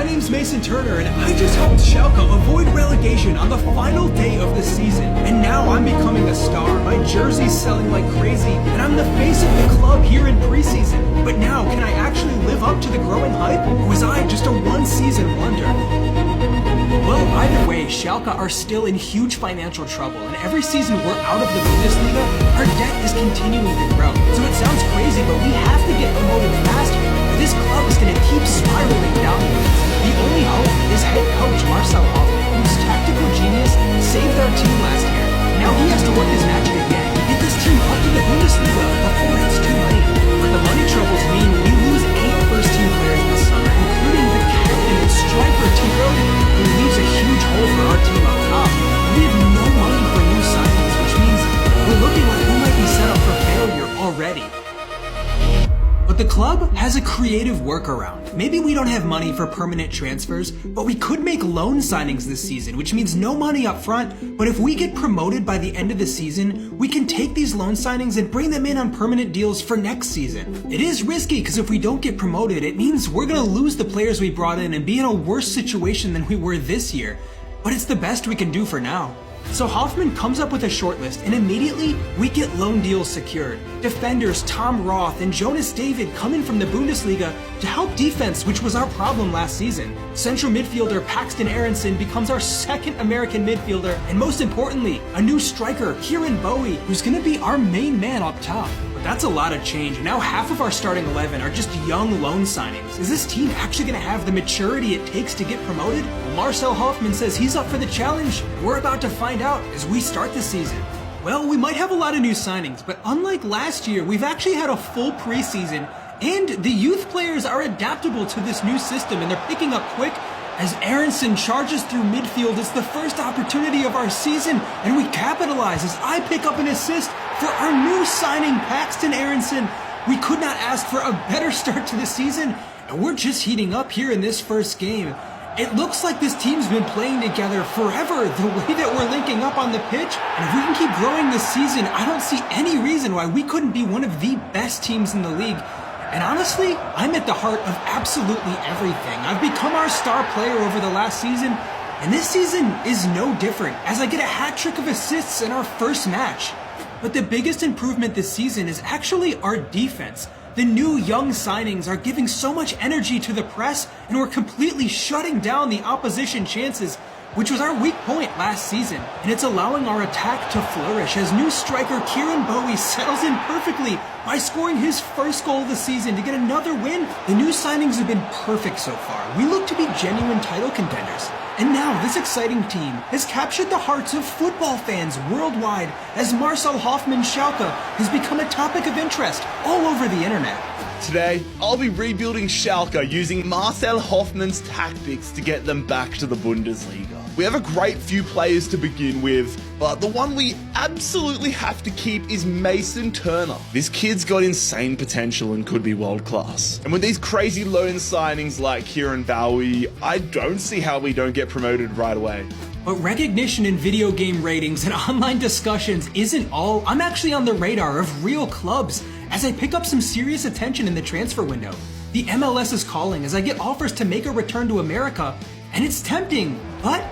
name's Mason Turner, and I just helped Schalke avoid relegation on the final day of the season. And now I'm becoming a star. My jersey's selling like crazy, and I'm the face of the club here in preseason. But now, can I actually live up to the growing hype, or was I just a one-season wonder? Well, either way, Schalke are still in huge financial trouble, and every season we're out of the Bundesliga, our debt is continuing to grow. So it sounds crazy, but we have to get promoted fast, or this club is going to keep spiraling downwards. The only hope is head coach Marcel Hoffmann, whose tactical genius saved our team last year. Now he has to work his magic again and get this team up to the Bundesliga before it's too late. But the money troubles mean we lose 8 first-team players this summer, including the captain and striker Tiro, who leaves a huge hole for our team up top. We have no money for new signings, which means we're looking like we might be set up for failure already. But the club has a creative workaround. Maybe we don't have money for permanent transfers, but we could make loan signings this season, which means no money up front, but if we get promoted by the end of the season, we can take these loan signings and bring them in on permanent deals for next season. It is risky because if we don't get promoted, it means we're going to lose the players we brought in and be in a worse situation than we were this year. But it's the best we can do for now. So Hoffmann comes up with a shortlist, and immediately we get loan deals secured. Defenders Tom Roth and Jonas David come in from the Bundesliga to help defense, which was our problem last season. Central midfielder Paxton Aronson becomes our second American midfielder, and most importantly, a new striker, Kieran Bowie, who's going to be our main man up top. But that's a lot of change. Now half of our starting 11 are just young loan signings. Is this team actually going to have the maturity it takes to get promoted? Well, Marcel Hoffmann says he's up for the challenge. We're about to find out as we start the season. Well, we might have a lot of new signings, but unlike last year, we've actually had a full preseason, and the youth players are adaptable to this new system, and they're picking up quick. As Aronson charges through midfield, it's the first opportunity of our season, and we capitalize as I pick up an assist for our new signing, Paxton Aronson. We could not ask for a better start to the season, and we're just heating up here in this first game. It looks like this team's been playing together forever, the way that we're linking up on the pitch, and if we can keep growing this season, I don't see any reason why we couldn't be one of the best teams in the league. And honestly, I'm at the heart of absolutely everything. I've become our star player over the last season, and this season is no different, as I get a hat trick of assists in our first match. But the biggest improvement this season is actually our defense. The new young signings are giving so much energy to the press, and we're completely shutting down the opposition chances, which was our weak point last season. And it's allowing our attack to flourish as new striker Kieran Bowie settles in perfectly by scoring his first goal of the season to get another win. The new signings have been perfect so far. We look to be genuine title contenders. And now this exciting team has captured the hearts of football fans worldwide as Marcel Hoffmann's Schalke has become a topic of interest all over the internet. Today, I'll be rebuilding Schalke using Marcel Hoffmann's tactics to get them back to the Bundesliga. We have a great few players to begin with, but the one we absolutely have to keep is Mason Turner. This kid's got insane potential and could be world class. And with these crazy loan signings like Kieran Bowie, I don't see how we don't get promoted right away. But recognition in video game ratings and online discussions isn't all. I'm actually on the radar of real clubs as I pick up some serious attention in the transfer window. The MLS is calling as I get offers to make a return to America, and it's tempting, but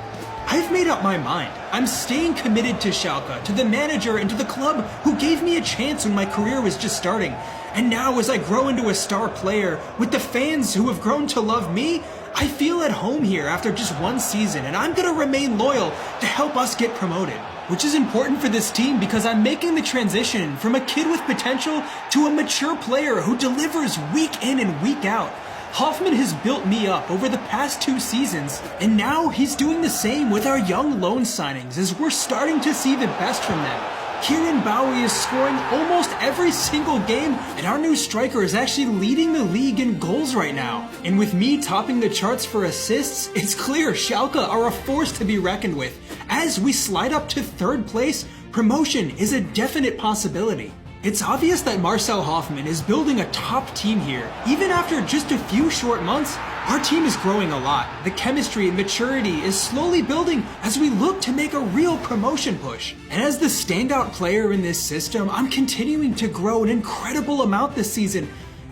I've made up my mind. I'm staying committed to Schalke, to the manager, and to the club who gave me a chance when my career was just starting. And now as I grow into a star player, with the fans who have grown to love me, I feel at home here after just one season, and I'm gonna remain loyal to help us get promoted. Which is important for this team because I'm making the transition from a kid with potential to a mature player who delivers week in and week out. Hoffmann has built me up over the past 2 seasons, and now he's doing the same with our young loan signings as we're starting to see the best from them. Kieran Bowie is scoring almost every single game, and our new striker is actually leading the league in goals right now. And with me topping the charts for assists, it's clear Schalke are a force to be reckoned with. As we slide up to 3rd place, promotion is a definite possibility. It's obvious that Marcel Hoffmann is building a top team here. Even after just a few short months, our team is growing a lot. The chemistry and maturity is slowly building as we look to make a real promotion push. And as the standout player in this system, I'm continuing to grow an incredible amount this season.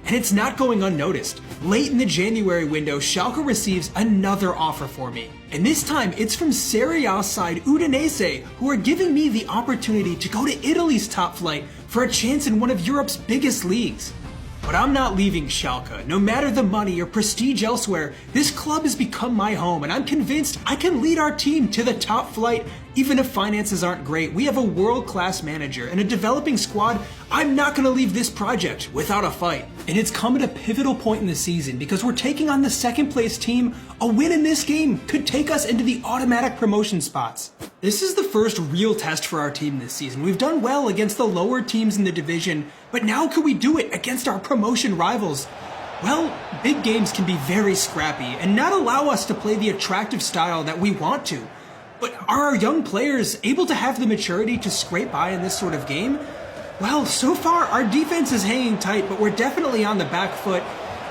and it's not going unnoticed. Late in the January window, Schalke receives another offer for me. And this time, it's from Serie A side Udinese, who are giving me the opportunity to go to Italy's top flight for a chance in one of Europe's biggest leagues. But I'm not leaving Schalke. No matter the money or prestige elsewhere, this club has become my home, and I'm convinced I can lead our team to the top flight. Even if finances aren't great, we have a world-class manager and a developing squad. I'm not going to leave this project without a fight. And it's come at a pivotal point in the season because we're taking on the second place team. A win in this game could take us into the automatic promotion spots. This is the first real test for our team this season. We've done well against the lower teams in the division, but now can we do it against our promotion rivals? Well, big games can be very scrappy and not allow us to play the attractive style that we want to. But are our young players able to have the maturity to scrape by in this sort of game? Well, so far our defense is hanging tight, but we're definitely on the back foot.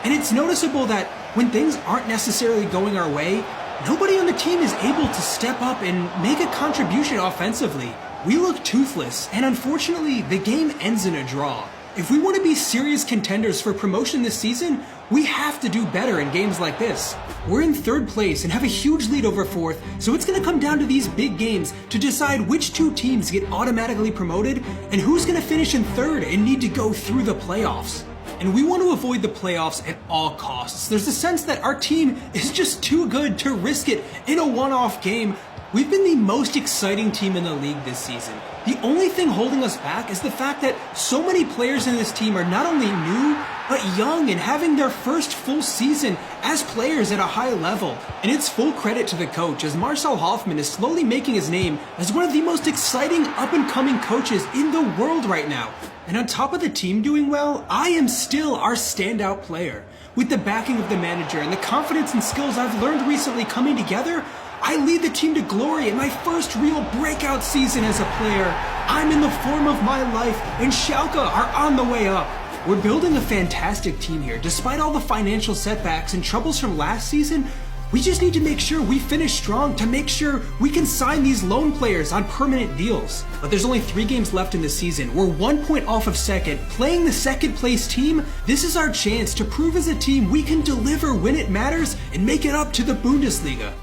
And it's noticeable that when things aren't necessarily going our way, nobody on the team is able to step up and make a contribution offensively. We look toothless, and unfortunately, the game ends in a draw. If we want to be serious contenders for promotion this season, we have to do better in games like this. We're in third place and have a huge lead over fourth, so it's going to come down to these big games to decide which two teams get automatically promoted and who's going to finish in third and need to go through the playoffs. And we want to avoid the playoffs at all costs. There's a sense that our team is just too good to risk it in a one-off game. We've been the most exciting team in the league this season. The only thing holding us back is the fact that so many players in this team are not only new, but young and having their first full season as players at a high level. And it's full credit to the coach, as Marcel Hoffmann is slowly making his name as one of the most exciting up-and-coming coaches in the world right now. And on top of the team doing well, I am still our standout player. With the backing of the manager and the confidence and skills I've learned recently coming together, I lead the team to glory in my first real breakout season as a player. I'm in the form of my life, and Schalke are on the way up. We're building a fantastic team here. Despite all the financial setbacks and troubles from last season, we just need to make sure we finish strong to make sure we can sign these loan players on permanent deals. But there's only 3 games left in the season. We're 1 point off of second. Playing the second place team, this is our chance to prove as a team we can deliver when it matters and make it up to the Bundesliga.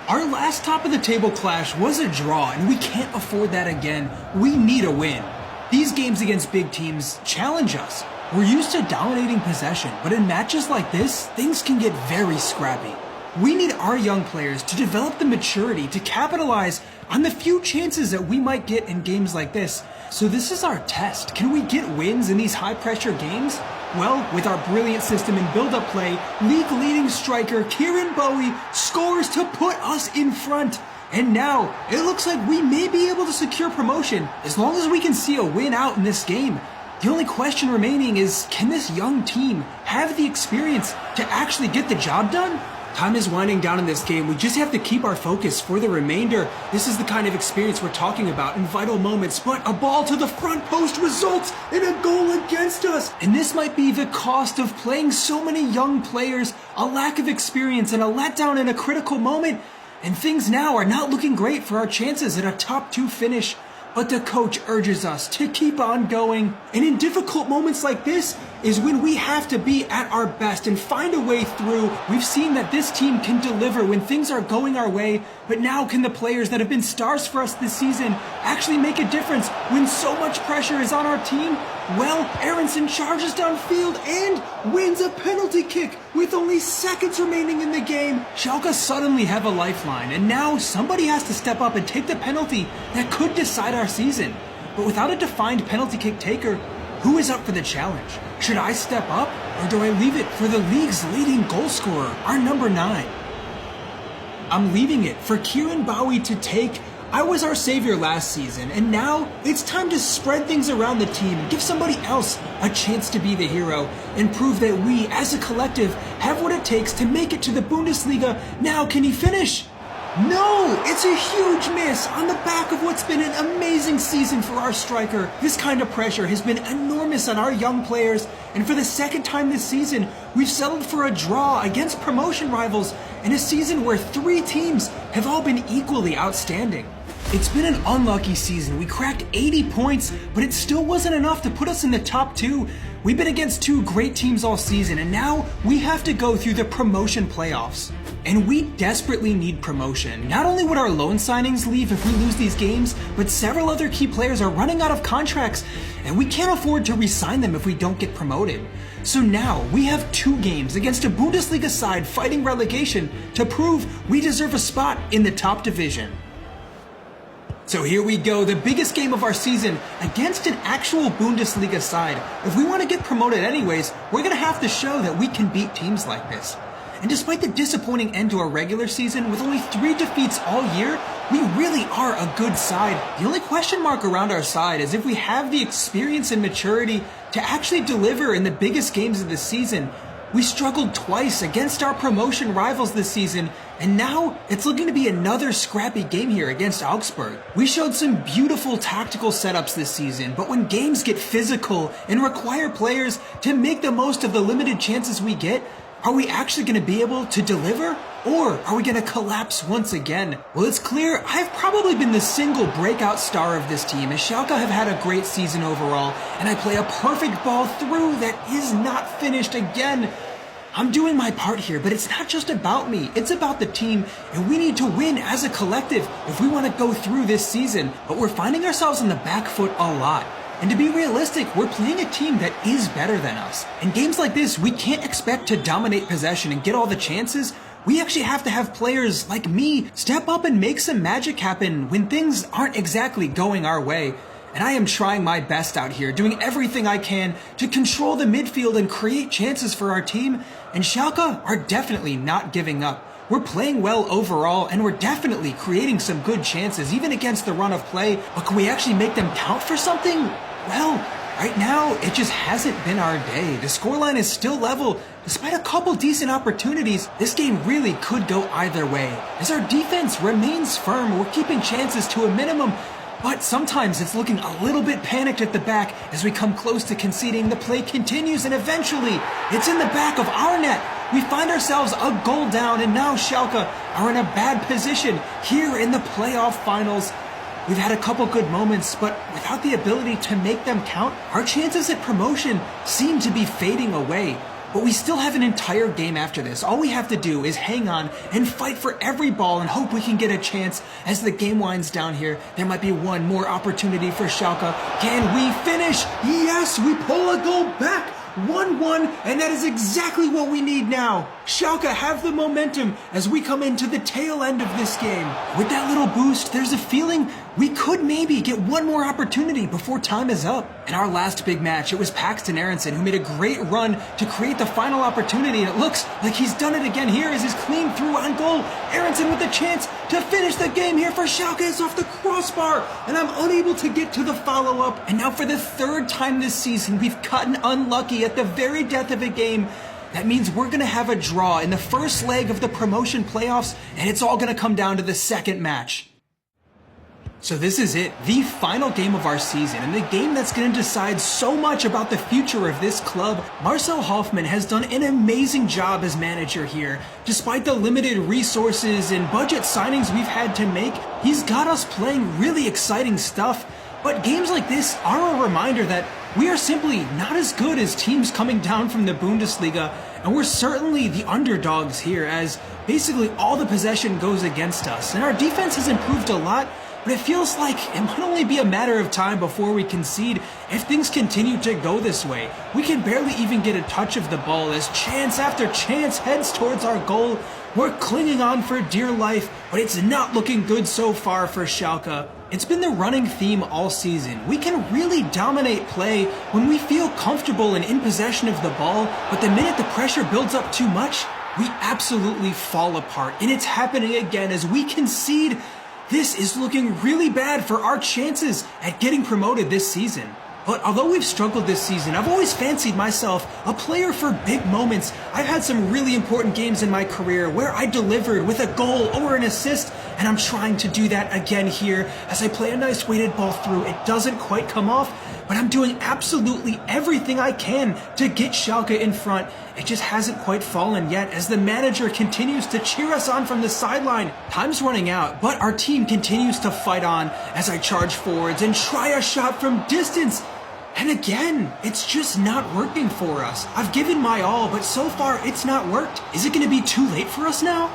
Our last top of the table clash was a draw, and we can't afford that again. We need a win. These games against big teams challenge us. We're used to dominating possession, but in matches like this, things can get very scrappy. We need our young players to develop the maturity to capitalize on the few chances that we might get in games like this. So this is our test. Can we get wins in these high-pressure games? Well, with our brilliant system and build-up play, league-leading striker Kieran Bowie scores to put us in front. And now, it looks like we may be able to secure promotion as long as we can see a win out in this game. The only question remaining is, can this young team have the experience to actually get the job done? Time is winding down in this game. We just have to keep our focus for the remainder. This is the kind of experience we're talking about in vital moments, but a ball to the front post results in a goal against us. And this might be the cost of playing so many young players, a lack of experience, and a letdown in a critical moment. And things now are not looking great for our chances at a top 2 finish. But the coach urges us to keep on going. And in difficult moments like this is when we have to be at our best and find a way through. We've seen that this team can deliver when things are going our way, but now can the players that have been stars for us this season actually make a difference when so much pressure is on our team? Well, Aronson charges downfield and wins a penalty kick with only seconds remaining in the game. Schalke suddenly have a lifeline, and now somebody has to step up and take the penalty that could decide our season. But without a defined penalty kick taker, who is up for the challenge? Should I step up, or do I leave it for the league's leading goal scorer, our number 9? I'm leaving it for Kieran Bowie to take. I was our savior last season, and now it's time to spread things around the team and give somebody else a chance to be the hero and prove that we, as a collective, have what it takes to make it to the Bundesliga. Now, can he finish? No! It's a huge miss on the back of what's been an amazing season for our striker. This kind of pressure has been enormous on our young players, and for the second time this season, we've settled for a draw against promotion rivals in a season where 3 teams have all been equally outstanding. It's been an unlucky season. We cracked 80 points, but it still wasn't enough to put us in the top 2. We've been against two great teams all season, and now we have to go through the promotion playoffs. And we desperately need promotion. Not only would our loan signings leave if we lose these games, but several other key players are running out of contracts, and we can't afford to re-sign them if we don't get promoted. So now we have 2 games against a Bundesliga side fighting relegation to prove we deserve a spot in the top division. So here we go, the biggest game of our season against an actual Bundesliga side. If we want to get promoted anyways, we're going to have to show that we can beat teams like this. And despite the disappointing end to our regular season with only 3 defeats all year, we really are a good side. The only question mark around our side is if we have the experience and maturity to actually deliver in the biggest games of the season. We struggled twice against our promotion rivals this season, and now it's looking to be another scrappy game here against Augsburg. We showed some beautiful tactical setups this season, but when games get physical and require players to make the most of the limited chances we get, are we actually going to be able to deliver? Or are we going to collapse once again? Well, it's clear I've probably been the single breakout star of this team, as Schalke have had a great season overall, and I play a perfect ball through that is not finished again. I'm doing my part here, but it's not just about me, it's about the team, and we need to win as a collective if we want to go through this season. But we're finding ourselves on the back foot a lot. And to be realistic, we're playing a team that is better than us. In games like this, we can't expect to dominate possession and get all the chances. We actually have to have players like me step up and make some magic happen when things aren't exactly going our way. And I am trying my best out here, doing everything I can to control the midfield and create chances for our team. And Schalke are definitely not giving up. We're playing well overall, and we're definitely creating some good chances, even against the run of play. But can we actually make them count for something? Well, right now, it just hasn't been our day. The scoreline is still level. Despite a couple decent opportunities, this game really could go either way. As our defense remains firm, we're keeping chances to a minimum, but sometimes it's looking a little bit panicked at the back. As we come close to conceding, the play continues, and eventually, it's in the back of our net. We find ourselves a goal down, and now Schalke are in a bad position here in the playoff finals. We've had a couple good moments, but without the ability to make them count, our chances at promotion seem to be fading away. But we still have an entire game after this. All we have to do is hang on and fight for every ball and hope we can get a chance. As the game winds down here, there might be one more opportunity for Schalke. Can we finish? Yes, we pull a goal back. 1-1, and that is exactly what we need now. Schalke have the momentum as we come into the tail end of this game. With that little boost, there's a feeling we could maybe get one more opportunity before time is up. In our last big match, it was Paxton Aronson who made a great run to create the final opportunity, and it looks like he's done it again here as he's clean through on goal. Aronson with the chance to finish the game here for Schalke is off the crossbar, and I'm unable to get to the follow-up. And now for the 3rd time this season, we've gotten unlucky at the very death of a game. That means we're going to have a draw in the first leg of the promotion playoffs, and it's all going to come down to the second match. So this is it, the final game of our season, and the game that's going to decide so much about the future of this club. Marcel Hoffmann has done an amazing job as manager here. Despite the limited resources and budget signings we've had to make, he's got us playing really exciting stuff. But games like this are a reminder that we are simply not as good as teams coming down from the Bundesliga, and we're certainly the underdogs here, as basically all the possession goes against us. And our defense has improved a lot, but it feels like it might only be a matter of time before we concede if things continue to go this way. We can barely even get a touch of the ball as chance after chance heads towards our goal. We're clinging on for dear life, but it's not looking good so far for Schalke. It's been the running theme all season. We can really dominate play when we feel comfortable and in possession of the ball, but the minute the pressure builds up too much, we absolutely fall apart. And it's happening again as we concede. This is looking really bad for our chances at getting promoted this season. But although we've struggled this season, I've always fancied myself a player for big moments. I've had some really important games in my career where I delivered with a goal or an assist, and I'm trying to do that again here as I play a nice weighted ball through. It doesn't quite come off, but I'm doing absolutely everything I can to get Schalke in front. It just hasn't quite fallen yet as the manager continues to cheer us on from the sideline. Time's running out, but our team continues to fight on as I charge forwards and try a shot from distance. And again, it's just not working for us. I've given my all, but so far it's not worked. Is it going to be too late for us now?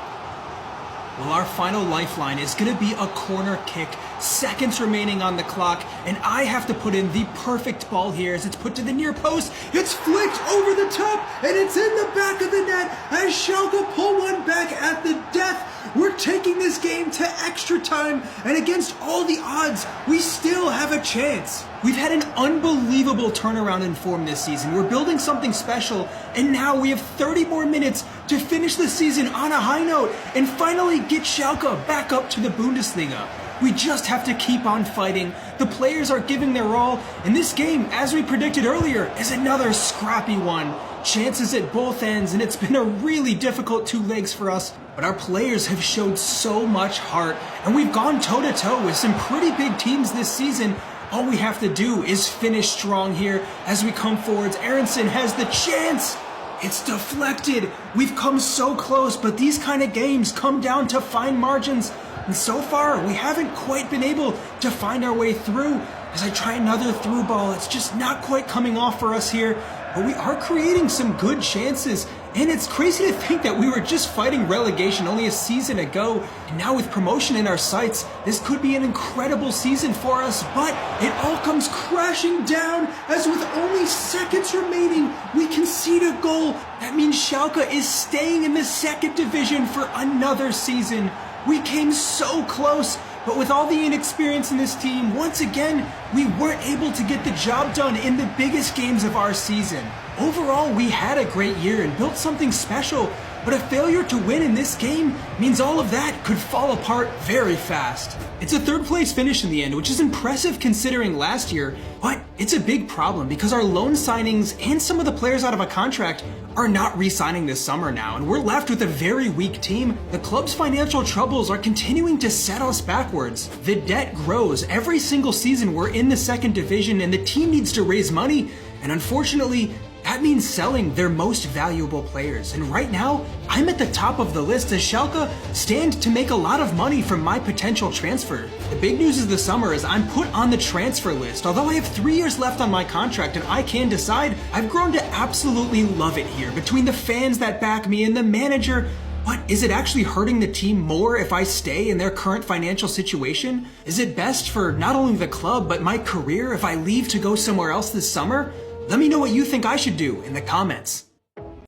Well, our final lifeline is going to be a corner kick, seconds remaining on the clock, and I have to put in the perfect ball here as it's put to the near post. It's flicked over the top, and it's in the back of the net as Schalke pull one back at the death. We're taking this game to extra time, and against all the odds, we still have a chance. We've had an unbelievable turnaround in form this season. We're building something special, and now we have 30 more minutes to finish the season on a high note and finally get Schalke back up to the Bundesliga. We just have to keep on fighting. The players are giving their all, and this game, as we predicted earlier, is another scrappy one. Chances at both ends, and it's been a really difficult 2 legs for us. But our players have showed so much heart, and we've gone toe-to-toe with some pretty big teams this season. All we have to do is finish strong here as we come forwards. Aronson has the chance. It's deflected. We've come so close, but these kind of games come down to fine margins. And so far, we haven't quite been able to find our way through. As I try another through ball, it's just not quite coming off for us here. But we are creating some good chances. And it's crazy to think that we were just fighting relegation only a season ago. And now with promotion in our sights, this could be an incredible season for us. But it all comes crashing down as with only seconds remaining, we concede a goal. That means Schalke is staying in the 2nd division for another season. We came so close, but with all the inexperience in this team, once again, we weren't able to get the job done in the biggest games of our season. Overall, we had a great year and built something special, but a failure to win in this game means all of that could fall apart very fast. It's a 3rd place finish in the end, which is impressive considering last year, but it's a big problem because our loan signings and some of the players out of a contract are not re-signing this summer now, and we're left with a very weak team. The club's financial troubles are continuing to set us backwards. The debt grows. Every single season we're in the 2nd division and the team needs to raise money, and unfortunately, that means selling their most valuable players. And right now, I'm at the top of the list as Schalke stand to make a lot of money from my potential transfer. The big news of the summer is I'm put on the transfer list. Although I have 3 years left on my contract and I can decide, I've grown to absolutely love it here. Between the fans that back me and the manager, but is it actually hurting the team more if I stay in their current financial situation? Is it best for not only the club, but my career if I leave to go somewhere else this summer? Let me know what you think I should do in the comments.